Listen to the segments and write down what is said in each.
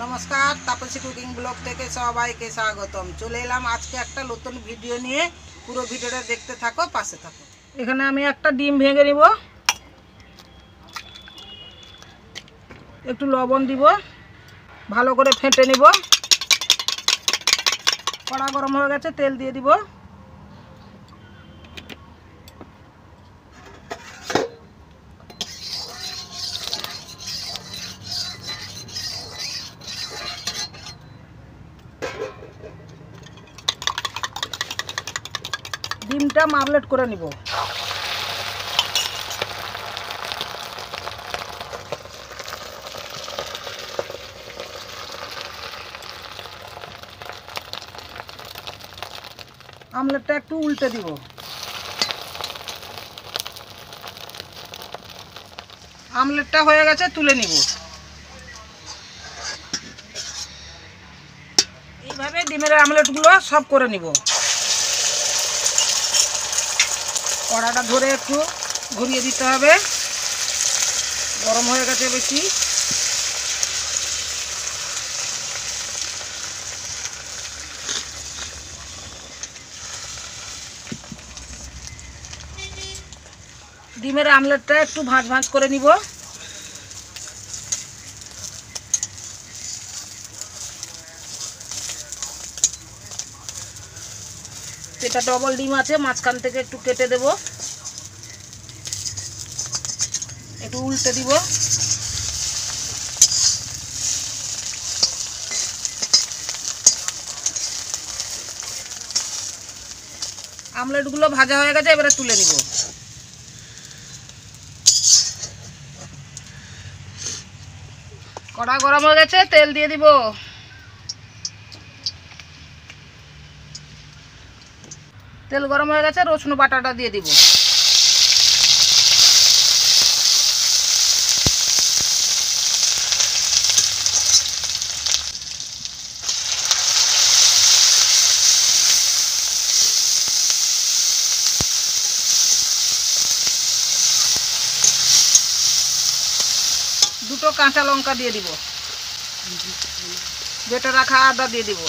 নমস্কার, Tapasi cooking blog থেকে সবাইকে স্বাগতম। চলে এলাম আজকে একটা নতুন ভিডিও নিয়ে। পুরো ভিডিওটা দেখতে থাকো, পাশে থাকো। এখানে আমি একটা ডিম ভেঙে নিব, একটু লবণ দিব, ভালো করে ফেটে নিব। কড়া গরম হয়ে গেছে, তেল দিয়ে দিব। ডিমটা মার্মলেট করে নিব। আমলেটটা একটু উল্টে দিব। আমলেটটা হয়ে গেছে, তুলে নিব। এইভাবে ডিমের আমলেটগুলো সব করে নিব। কড়াটা ধরে একটু ঘুরিয়ে দিতে হবে, গরম হয়ে গেছে বেশি। ডিমের আমলেটটা একটু ভাঁজ ভাঁজ করে নিব। এটা ডবল ডিম আছে, মাঝখান থেকে একটু কেটে দেব, একটু উল্টে দিব। আমলেটগুলো ভাজা হয়ে গেছে, এবারে তুলে নিব। কড়া গরম হয়ে গেছে, তেল দিয়ে দিব। তেল গরম হয়ে গেছে, রসুন বাটাটা দিয়ে দিব। দুটো কাঁচা লঙ্কা দিয়ে দিব, বেটে রাখা আদা দিয়ে দিব।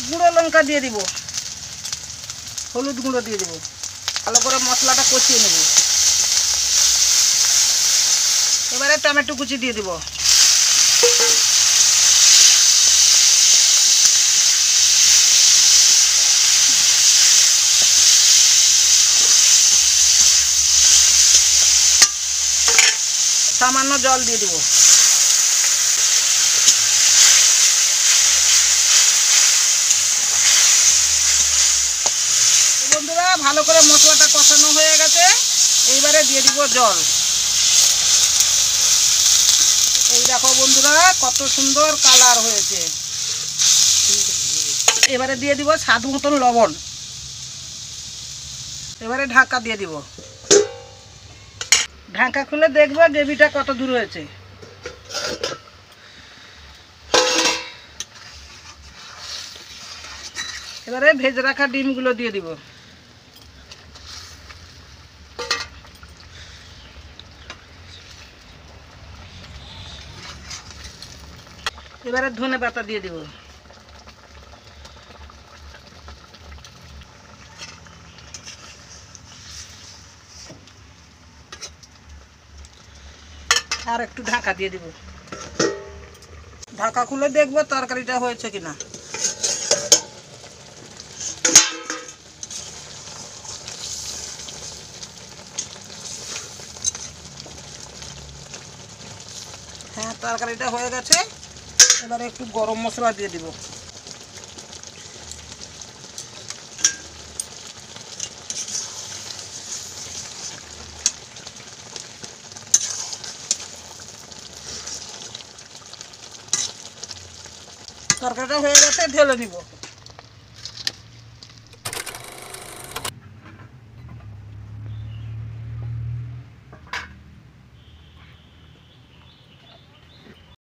গুঁড়ো লঙ্কা দিয়ে দিব, হলুদ গুঁড়ো দিয়ে দিব। ভালো করে মশলাটা কষিয়ে নেব। এবারে টমেটো কুচি দিয়ে দিব। সামান্য জল দিয়ে দিব। বন্ধুরা, ভালো করে মশলাটা কষানো হয়ে গেছে, এইবারে দিয়ে দিব জল। এই দেখো বন্ধুরা, কত সুন্দর কালার হয়েছে। এবারে দিয়ে দিব স্বাদ মতন লবণ। এবারে ঢাকা দিয়ে দিব। ঢাকা খুলে দেখবো গ্রেভিটা কত দূর হয়েছে। এবারে ভেজে রাখা ডিমগুলো দিয়ে দিব। এবারে ধনে পাতা দিয়ে দিব। আর একটু ঢাকা দিয়ে দিব। ঢাকা খুলে দেখবো তরকারিটা হয়েছে কিনা। হ্যাঁ, তরকারিটা হয়ে গেছে। এবারে একটু গরম মশলা দিয়ে দিব। তরকারিটা হয়ে গেছে, ঢেলে নিব।